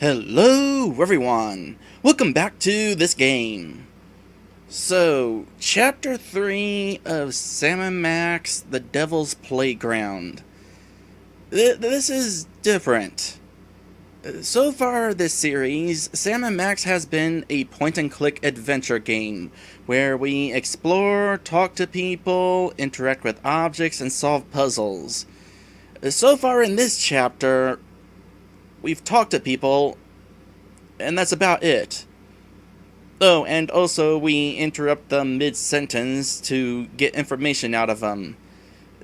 Hello everyone! Welcome back to this game. So, Chapter 3 of Sam and Max, The Devil's Playground. This is different. So far this series, Sam and Max has been a point-and-click adventure game, where we explore, talk to people, interact with objects, and solve puzzles. So far in this chapter, we've talked to people, and that's about it. Oh, and also we interrupt them mid-sentence to get information out of them.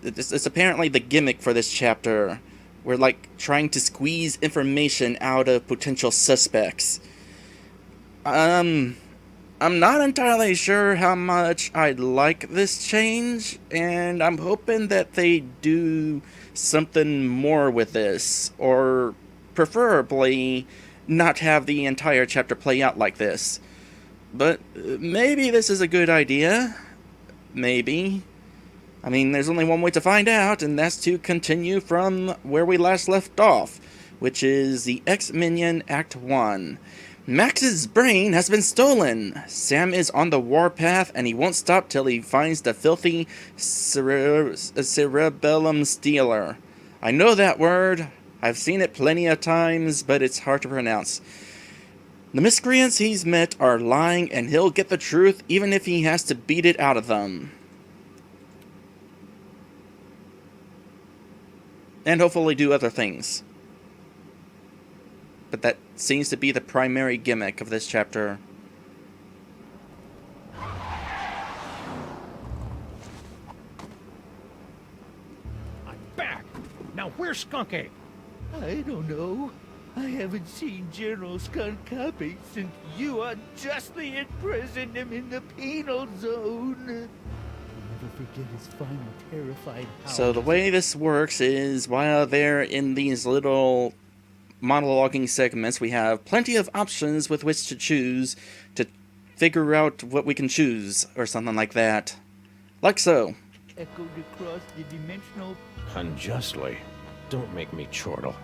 It's apparently the gimmick for this chapter. We're like trying to squeeze information out of potential suspects. I'm not entirely sure how much I'd like this change, and I'm hoping that they do something more with this, or preferably not have the entire chapter play out like this. But maybe this is a good idea. Maybe. I mean, there's only one way to find out, and that's to continue from where we last left off, which is the X-Minion Act 1. Max's brain has been stolen. Sam is on the warpath, and he won't stop till he finds the filthy cerebellum stealer. I know that word. I've seen it plenty of times, but it's hard to pronounce. The miscreants he's met are lying, and he'll get the truth even if he has to beat it out of them. And hopefully do other things. But that seems to be the primary gimmick of this chapter. I'm back! Now where's Skunk Ape? I don't know. I haven't seen General Skunk-Ape since you unjustly imprisoned him in the penal zone. I'll never forget his final terrified howl. So the way this works is, while they're in these little monologuing segments, we have plenty of options with which to choose to figure out what we can choose, or something like that. Like so. Echoed across the dimensional... Unjustly. Don't make me chortle.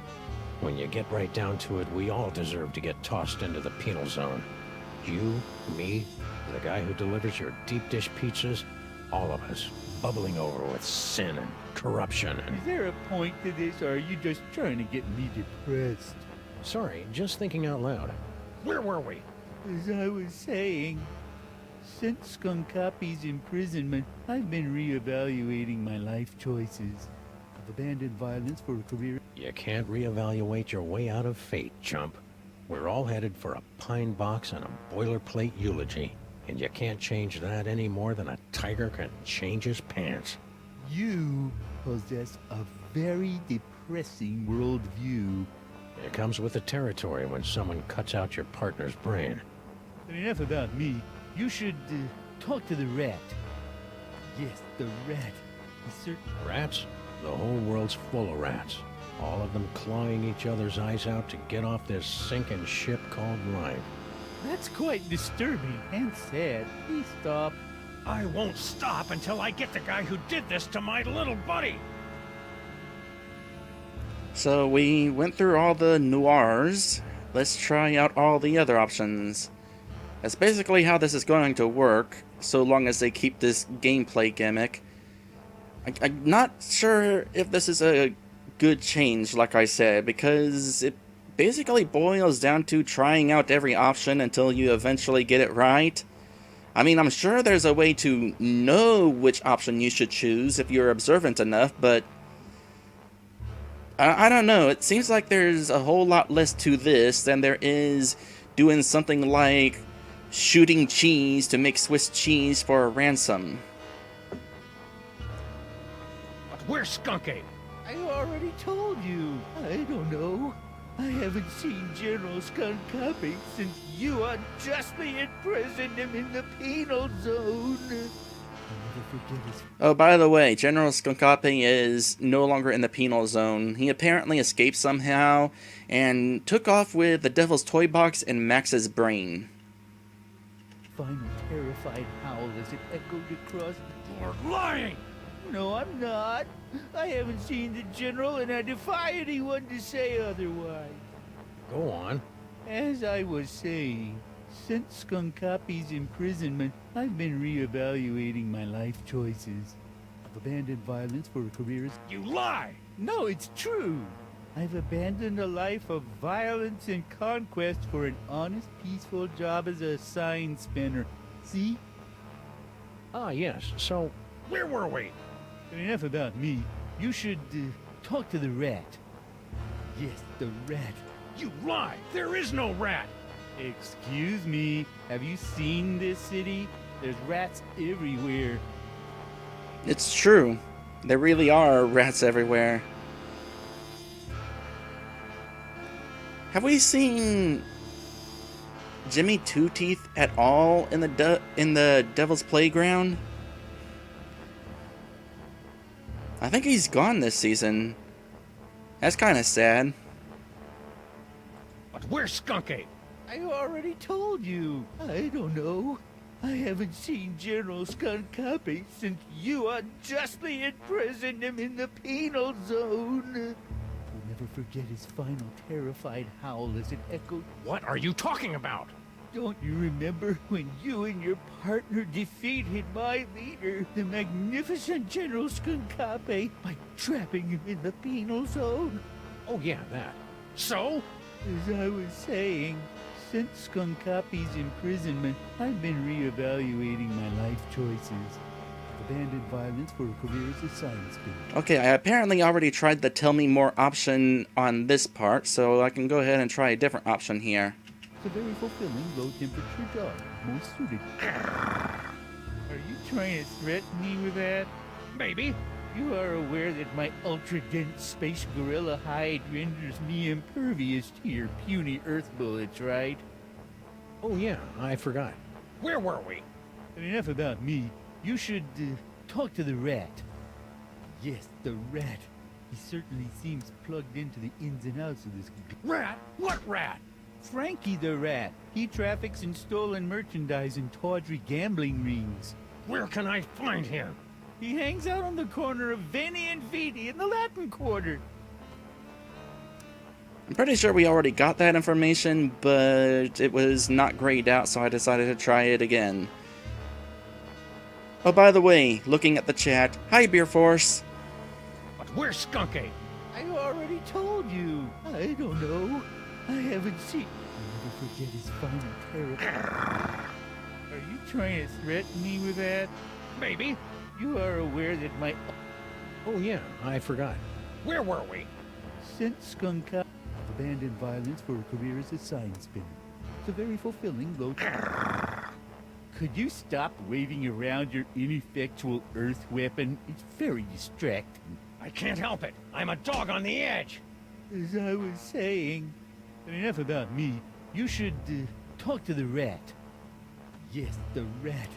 When you get right down to it, we all deserve to get tossed into the penal zone. You, me, the guy who delivers your deep dish pizzas, all of us, bubbling over with sin and corruption and... Is there a point to this, or are you just trying to get me depressed? Sorry, just thinking out loud. Where were we? As I was saying, since Skunk-Ape's imprisonment, I've been reevaluating my life choices. I've abandoned violence for a career... You can't reevaluate your way out of fate, chump. We're all headed for a pine box and a boilerplate eulogy, and you can't change that any more than a tiger can change his pants. You possess a very depressing worldview. It comes with the territory when someone cuts out your partner's brain. But enough about me. You should talk to the rat. Yes, the rat. Rats? The whole world's full of rats. All of them clawing each other's eyes out to get off this sinking ship called life. That's quite disturbing and sad. Please stop. I won't stop until I get the guy who did this to my little buddy! So we went through all the noirs. Let's try out all the other options. That's basically how this is going to work, so long as they keep this gameplay gimmick. I'm not sure if this is a good change, like I said, because it basically boils down to trying out every option until you eventually get it right. I mean, I'm sure there's a way to know which option you should choose if you're observant enough, but I don't know. It seems like there's a whole lot less to this than there is doing something like shooting cheese to make Swiss cheese for a ransom. Where's Skunk Ape? I already told you. I don't know. I haven't seen General Skunk-Ape since you unjustly imprisoned him in the penal zone. I'll never forget his... Oh, by the way, General Skunk-Ape is no longer in the penal zone. He apparently escaped somehow and took off with the Devil's Toy Box and Max's brain. Final terrified howl as it echoed across... You're lying! No, I'm not. I haven't seen the General, and I defy anyone to say otherwise. Go on. As I was saying, since Skunk Copy's imprisonment, I've been reevaluating my life choices. I've abandoned violence for a career as... You lie! No, it's true! I've abandoned a life of violence and conquest for an honest, peaceful job as a sign spinner. See? Ah, yes. So, where were we? Enough about me. You should talk to the rat. Yes, the rat. You lie! There is no rat! Excuse me. Have you seen this city? There's rats everywhere. It's true. There really are rats everywhere. Have we seen Jimmy Two Teeth at all in the Devil's Playground? I think he's gone this season. That's kind of sad. But where's Skunk Ape? I already told you. I don't know. I haven't seen General Skunk Copy since you unjustly imprisoned him in the penal zone. We'll never forget his final terrified howl as it echoed. What are you talking about? Don't you remember when you and your partner defeated my leader, the magnificent General Skunk Copy, by trapping him in the penal zone? Oh yeah, that. So? As I was saying, since Skunk Copy's imprisonment, I've been reevaluating my life choices. I've abandoned violence for a career as a science spinner. Okay, I apparently already tried the tell me more option on this part, so I can go ahead and try a different option here. It's a very fulfilling, low-temperature job, most suited. Are you trying to threaten me with that? Maybe. You are aware that my ultra-dense space gorilla hide renders me impervious to your puny Earth bullets, right? Oh yeah, I forgot. Where were we? Enough about me. You should talk to the rat. Yes, the rat. He certainly seems plugged into the ins and outs of this... Rat? What rat? Frankie the rat. He traffics in stolen merchandise and tawdry gambling rings. Where can I find him? He hangs out on the corner of Veni and Vidi in the Latin Quarter. I'm pretty sure we already got that information, but it was not grayed out, so I decided to try it again. Oh, by the way, looking at the chat, hi Beer Force. But where's Skunk Ape? I already told you. I don't know. I haven't seen... I'll never forget his final terror. Are you trying to threaten me with that? Maybe. You are aware that my... Oh yeah, I forgot. Where were we? Since Skunk Copy abandoned violence for a career as a science spinner. It's a very fulfilling, low... Could you stop waving around your ineffectual Earth weapon? It's very distracting. I can't help it. I'm a dog on the edge. As I was saying, enough about me. You should talk to the rat. Yes, the rat.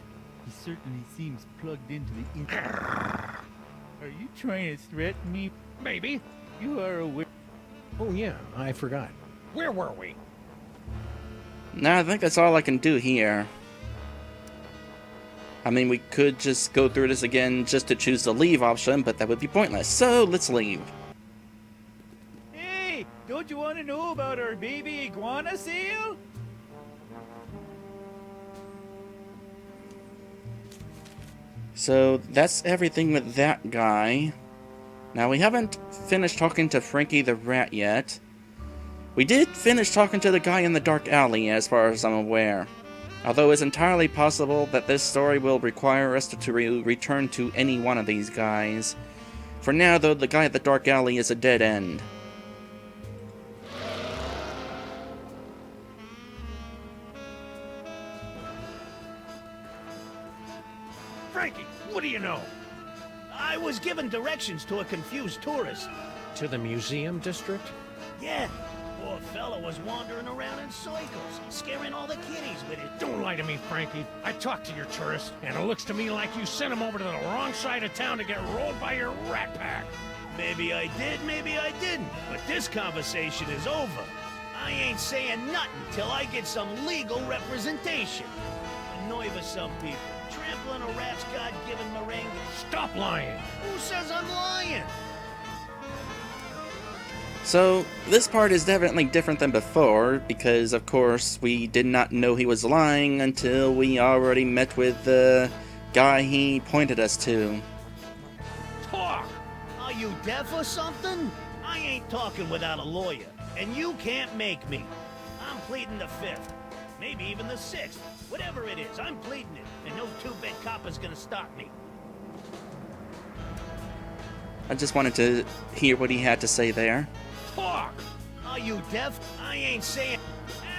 He certainly seems plugged into the... Are you trying to threaten me? Maybe. You are aware... Oh yeah, I forgot. Where were we? Nah, I think that's all I can do here. I mean, we could just go through this again just to choose the leave option, but that would be pointless. So, let's leave. Hey, don't you want to know about our baby iguana sale? So, that's everything with that guy. Now, we haven't finished talking to Frankie the Rat yet. We did finish talking to the guy in the dark alley, as far as I'm aware. Although it's entirely possible that this story will require us to return to any one of these guys. For now, though, the guy at the dark alley is a dead end. Frankie, what do you know? I was given directions to a confused tourist. To the museum district? Yeah, poor fella was wandering around in circles, scaring all the kiddies with it. Don't lie to me, Frankie. I talked to your tourist, and it looks to me like you sent him over to the wrong side of town to get rolled by your rat pack. Maybe I did, maybe I didn't. But this conversation is over. I ain't saying nothing till I get some legal representation. Annoy with some people. Trampling a rat's God-given meringue. Stop lying. Who says I'm lying? So, this part is definitely different than before, because of course we did not know he was lying until we already met with the guy he pointed us to. Talk! Are you deaf or something? I ain't talking without a lawyer, and you can't make me. I'm pleading the 5th, maybe even the 6th. Whatever it is, I'm pleading it, and no two-bit cop is gonna stop me. I just wanted to hear what he had to say there. Talk! Are you deaf? I ain't saying...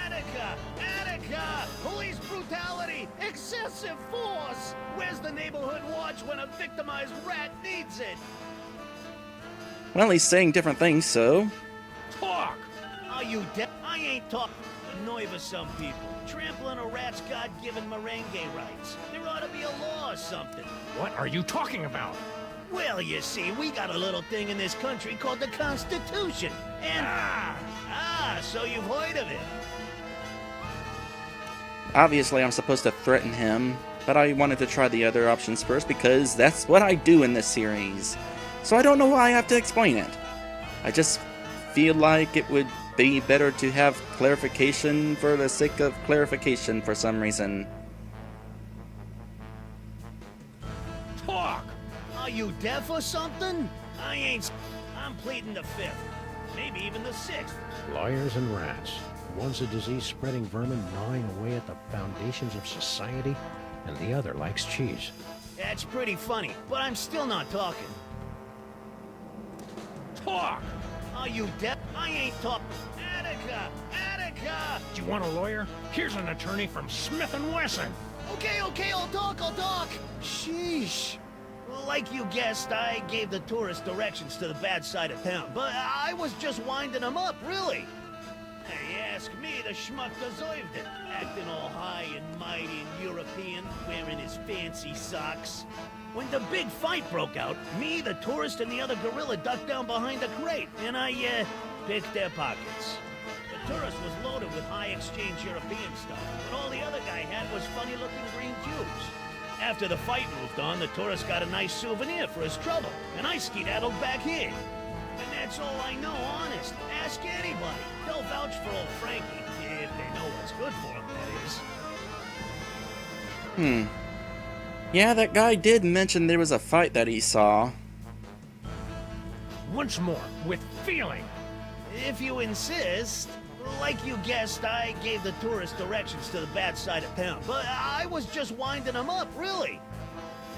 Attica! Attica! Police brutality! Excessive force! Where's the neighborhood watch when a victimized rat needs it? Well, he's saying different things, so... Talk! Are you deaf? I ain't talking. Annoy for some people. Trampling a rat's God-given merengue rights. There ought to be a law or something. What are you talking about? Well, you see, we got a little thing in this country called the Constitution. And... so you've heard of it. Obviously, I'm supposed to threaten him, but I wanted to try the other options first because that's what I do in this series. So I don't know why I have to explain it. I just feel like it would be better to have clarification for the sake of clarification for some reason. Talk! Are you deaf or something? I ain't... I'm pleading the 5th, maybe even the 6th. Lawyers and rats. One's a disease-spreading vermin gnawing away at the foundations of society, and the other likes cheese. That's pretty funny, but I'm still not talking. Talk! Are you deaf? I ain't talking. Attica! Attica! Do you want a lawyer? Here's an attorney from Smith & Wesson. Okay, I'll talk. Sheesh. Like you guessed, I gave the tourist directions to the bad side of town, but I was just winding them up, really. Hey, ask me, the schmuck deserved it. Acting all high and mighty and European, wearing his fancy socks. When the big fight broke out, me, the tourist, and the other gorilla ducked down behind a crate, and I, picked their pockets. The tourist was loaded with high-exchange European stuff, but all the other guy had was funny-looking green cubes. After the fight moved on, the tourist got a nice souvenir for his trouble, and I skedaddled back here. And that's all I know, honest. Ask anybody. They'll vouch for old Frankie, if they know what's good for him, that is. Yeah, that guy did mention there was a fight that he saw. Once more, with feeling. If you insist. Like you guessed, I gave the tourist directions to the bad side of town, but I was just winding them up, really.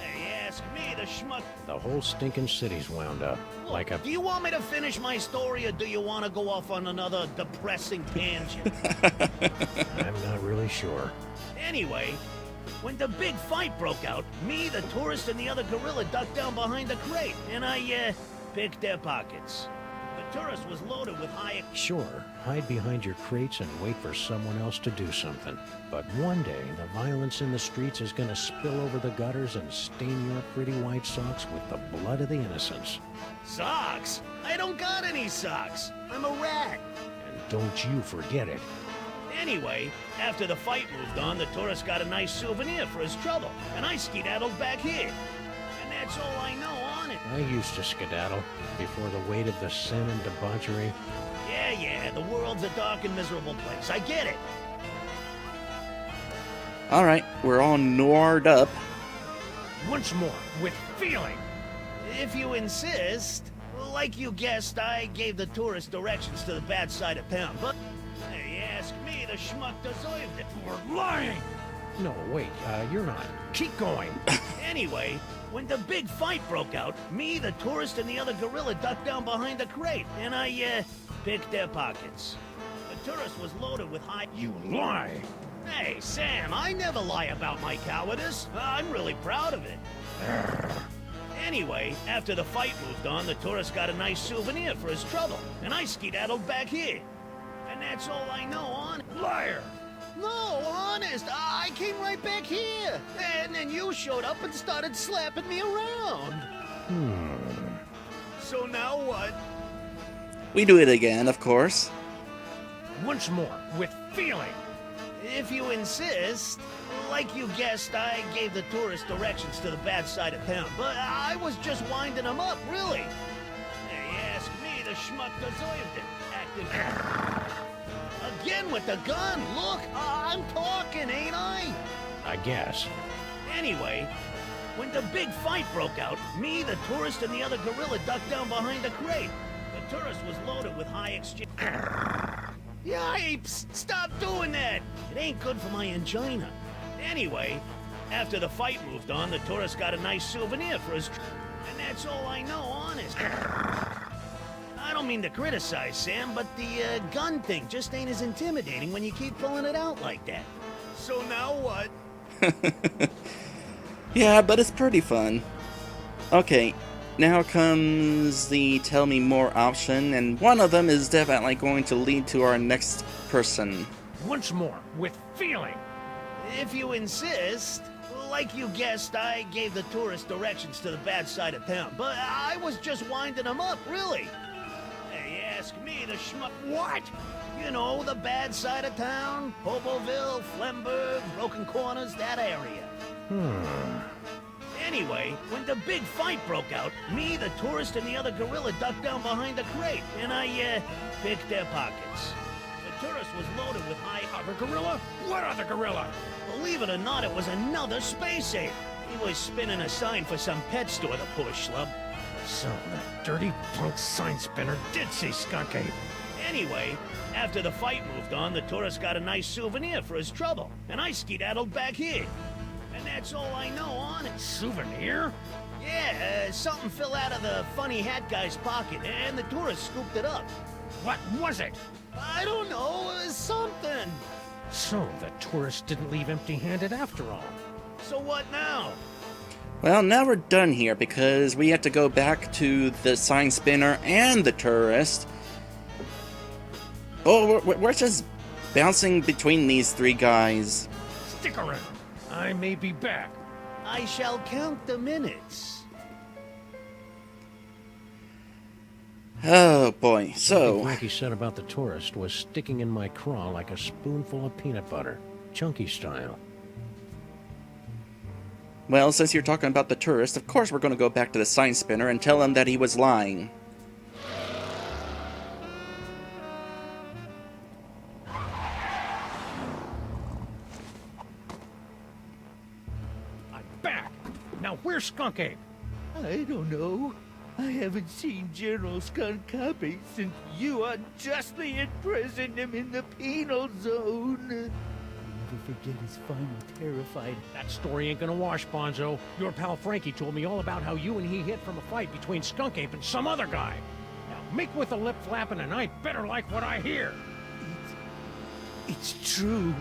Hey, ask me, the schmuck... The whole stinking city's wound up. Like a... Do you want me to finish my story, or do you want to go off on another depressing tangent? I'm not really sure. Anyway, when the big fight broke out, me, the tourist, and the other gorilla ducked down behind the crate, and I, picked their pockets. The tourist was loaded with high... Sure, hide behind your crates and wait for someone else to do something. But one day, the violence in the streets is gonna spill over the gutters and stain your pretty white socks with the blood of the innocents. Socks? I don't got any socks. I'm a rat. And don't you forget it. Anyway, after the fight moved on, the tourist got a nice souvenir for his trouble, and I skedaddled back here. And that's all I know on it. I used to skedaddle before the weight of the sin and debauchery. Yeah, the world's a dark and miserable place. I get it. Alright, we're all noired up. Once more, with feeling. If you insist. Like you guessed, I gave the tourist directions to the bad side of town, but... Hey, ask me, the schmuck deserved it. We're lying! No, wait, you're not. Keep going. Anyway, when the big fight broke out, me, the tourist, and the other gorilla ducked down behind a crate, and I, picked their pockets. The tourist was loaded with high... You lie! Hey, Sam, I never lie about my cowardice. I'm really proud of it. Anyway, after the fight moved on, the tourist got a nice souvenir for his trouble, and I skedaddled back here. And that's all I know on... Liar! No, honest, I came right back here. And then you showed up and started slapping me around. So now what? We do it again, of course. Once more, with feeling. If you insist. Like you guessed, I gave the tourist directions to the bad side of town, but I was just winding them up, really. Hey, ask me, the schmuck deserved it. Acting again with the gun. Look, I'm talking, ain't I? I guess. Anyway, when the big fight broke out, me, the tourist, and the other gorilla ducked down behind a crate. The tourist was loaded with high exchange. Yipes! Stop doing that! It ain't good for my angina. Anyway, after the fight moved on, the tourist got a nice souvenir for his and that's all I know, honest. I don't mean to criticize, Sam, but the gun thing just ain't as intimidating when you keep pulling it out like that. So now what? Yeah, but it's pretty fun. Okay, now comes the tell me more option, and one of them is definitely going to lead to our next person. Once more, with feeling. If you insist. Like you guessed, I gave the tourist directions to the bad side of town, but I was just winding him up, really. Hey, ask me, the schmuck. What? You know, the bad side of town, Hoboville, Flemberg, Broken Corners, that area. Anyway, when the big fight broke out, me, the tourist, and the other gorilla ducked down behind the crate, and I, picked their pockets. The tourist was loaded with high... Other gorilla? What other gorilla? Believe it or not, it was another space ape. He was spinning a sign for some pet store, the poor schlub. So that dirty punk sign spinner did see Skunk Ape. Anyway, after the fight moved on, the tourist got a nice souvenir for his trouble, and I skedaddled back here. And that's all I know on it. Souvenir? Yeah, something fell out of the funny hat guy's pocket, and the tourist scooped it up. What was it? I don't know, something. So the tourist didn't leave empty-handed after all. So what now? Well, now we're done here because we have to go back to the sign spinner and the tourist. Oh, we're just bouncing between these three guys. Stick around. I may be back. I shall count the minutes. Oh boy, What so... Frankie said about the tourist was sticking in my craw like a spoonful of peanut butter. Chunky style. Well, since you're talking about the tourist, of course we're going to go back to the sign spinner and tell him that he was lying. I'm back. Now where's Skunk Ape? I don't know. I haven't seen General Skunk Copy since you unjustly imprisoned him in the penal zone. I'll never forget his final terrified... That story ain't gonna wash, Bonzo. Your pal Frankie told me all about how you and he hid from a fight between Skunk Ape and some other guy. Now make with the lip flapping and I better like what I hear. It's true.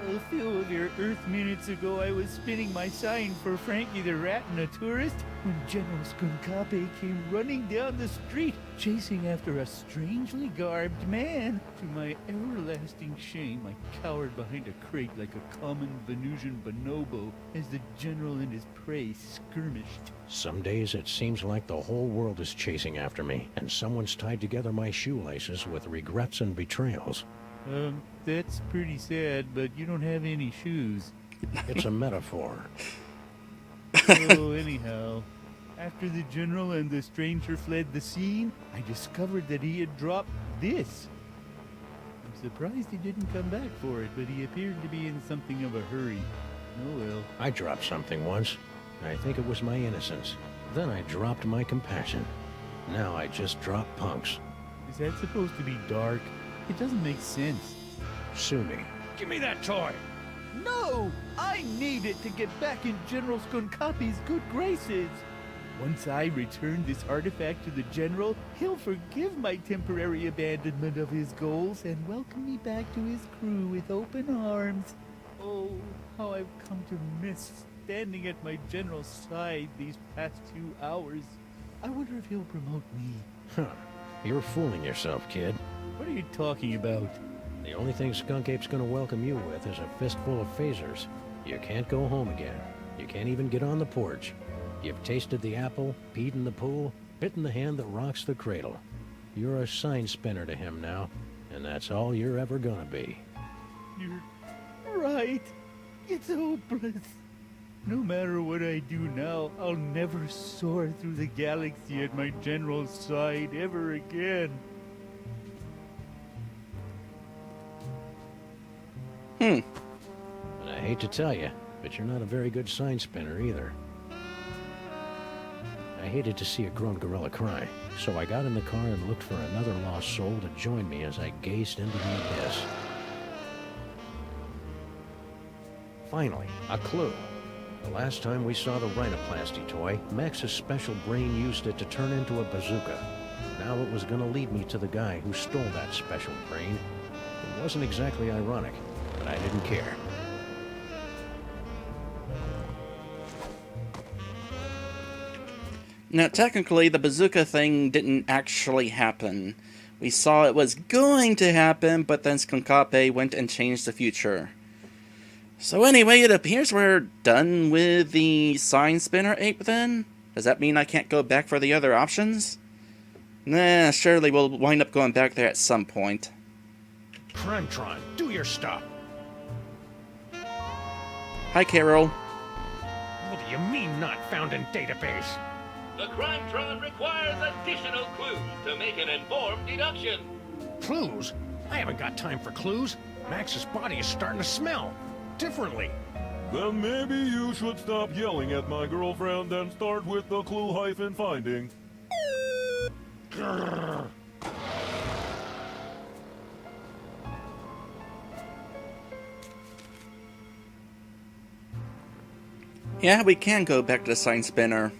A few of your Earth minutes ago, I was spinning my sign for Frankie the Rat and a tourist when General Skunkape came running down the street, chasing after a strangely garbed man. To my everlasting shame, I cowered behind a crate like a common Venusian bonobo as the general and his prey skirmished. Some days it seems like the whole world is chasing after me, and someone's tied together my shoelaces with regrets and betrayals. That's pretty sad, but you don't have any shoes. It's a metaphor. So anyhow, after the general and the stranger fled the scene, I discovered that he had dropped this. I'm surprised he didn't come back for it, but he appeared to be in something of a hurry. Oh well. I dropped something once. I think it was my innocence. Then I dropped my compassion. Now I just drop punks. Is that supposed to be dark? It doesn't make sense. Sue me. Give me that toy! No! I need it to get back in General Skunkapi's good graces. Once I return this artifact to the General, he'll forgive my temporary abandonment of his goals and welcome me back to his crew with open arms. Oh, how I've come to miss standing at my General's side these past few hours. I wonder if he'll promote me. Huh. You're fooling yourself, kid. What are you talking about? The only thing Skunk Ape's gonna welcome you with is a fistful of phasers. You can't go home again. You can't even get on the porch. You've tasted the apple, peed in the pool, bitten the hand that rocks the cradle. You're a sign spinner to him now, and that's all you're ever gonna be. You're right. It's hopeless. No matter what I do now, I'll never soar through the galaxy at my general's side ever again. And I hate to tell you, but you're not a very good sign spinner either. I hated to see a grown gorilla cry, so I got in the car and looked for another lost soul to join me as I gazed into the abyss. Finally, a clue. The last time we saw the rhinoplasty toy, Max's special brain used it to turn into a bazooka. Now it was going to lead me to the guy who stole that special brain. It wasn't exactly ironic, but I didn't care. Now, technically, the bazooka thing didn't actually happen. We saw it was going to happen, but then Skunkape went and changed the future. So anyway, it appears we're done with the sign spinner ape then? Does that mean I can't go back for the other options? Nah, surely we'll wind up going back there at some point. Crime-tron, do your stuff! Hi, Carol. What do you mean not found in database? The Crime-tron requires additional clues to make an informed deduction. Clues? I haven't got time for clues. Max's body is starting to smell differently. Then maybe you should stop yelling at my girlfriend and start with the clue-finding. Grrr. Yeah, we can go back to the sign spinner.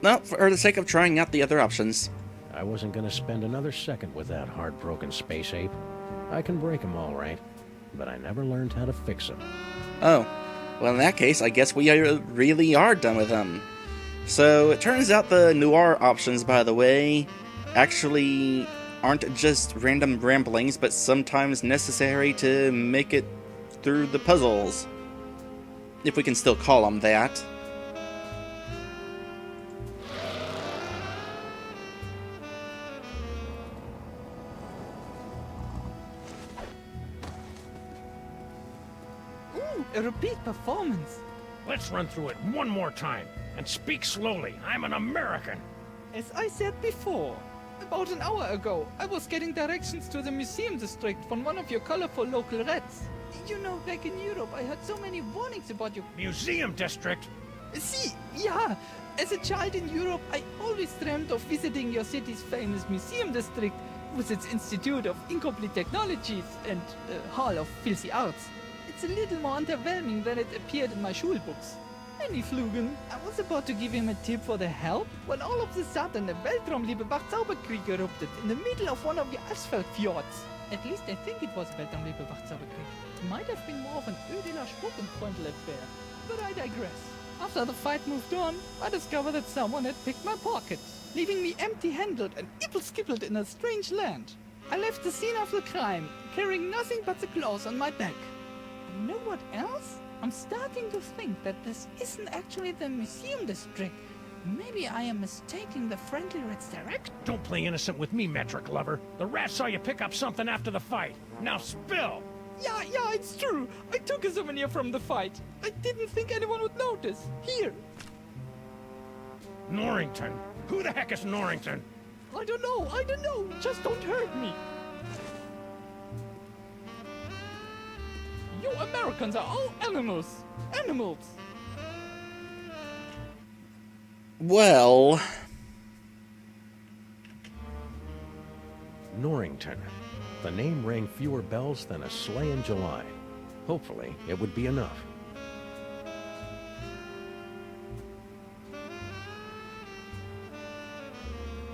No, for the sake of trying out the other options. I wasn't gonna spend another second with that heartbroken space ape. I can break him all right, but I never learned how to fix him. Oh, well in that case, I guess we really are done with them. So, it turns out the Noir options, by the way, actually aren't just random ramblings, but sometimes necessary to make it through the puzzles. If we can still call them that. Ooh, a repeat performance. Let's run through it one more time, and speak slowly. I'm an American. As I said before, about an hour ago, I was getting directions to the museum district from one of your colorful local rats. You know, back in Europe, I heard so many warnings about your... Museum district? See, yeah. As a child in Europe, I always dreamt of visiting your city's famous museum district with its Institute of Incomplete Technologies and Hall of Filthy Arts. It's a little more underwhelming than it appeared in my schulbooks. Any Flugen, I was about to give him a tip for the help when all of a sudden a Weltraumliebe Zauberkrieg erupted in the middle of one of the asphalt fjords. At least I think it was Weltraumliebe Zauberkrieg. It might have been more of an Ödeler Spuckenfreundl affair, but I digress. After the fight moved on, I discovered that someone had picked my pockets, leaving me empty-handed and ipple-skippled in a strange land. I left the scene of the crime, carrying nothing but the clothes on my back. You know what else? I'm starting to think that this isn't actually the museum district. Maybe I am mistaking the Friendly Rats direct. Don't play innocent with me, metric lover. The rat saw you pick up something after the fight. Now spill! Yeah, it's true. I took a souvenir from the fight. I didn't think anyone would notice. Here. Norrington? Who the heck is Norrington? I don't know. Just don't hurt me. You Americans are all animals. Animals. Well... Norrington. The name rang fewer bells than a sleigh in July. Hopefully, it would be enough.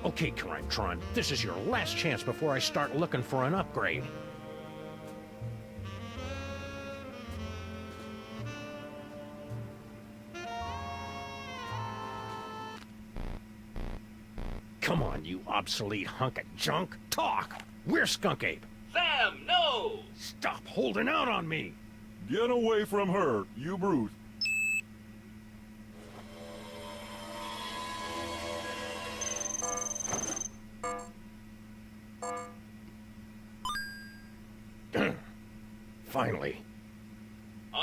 Okay, Crime-tron, this is your last chance before I start looking for an upgrade. Come on, you obsolete hunk of junk. Talk! We're Skunk Ape. Sam, no! Stop holding out on me! Get away from her, you brute. Finally.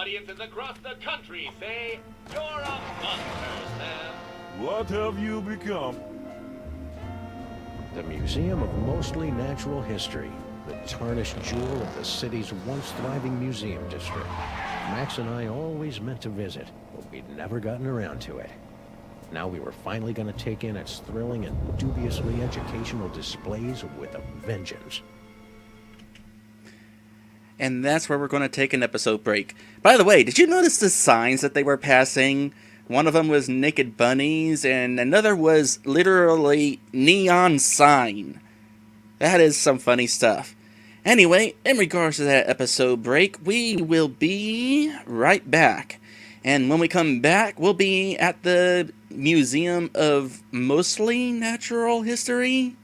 audiences across the country say, "You're a monster, Sam." What have you become? The Museum of Mostly Natural History, the tarnished jewel of the city's once thriving museum district. Max and I always meant to visit, but we'd never gotten around to it. Now we were finally going to take in its thrilling and dubiously educational displays with a vengeance. And that's where we're going to take an episode break. By the way, did you notice the signs that they were passing? One of them was naked bunnies, and another was literally neon sign. That is some funny stuff. Anyway, in regards to that episode break, we will be right back. And when we come back, we'll be at the Museum of Mostly Natural History.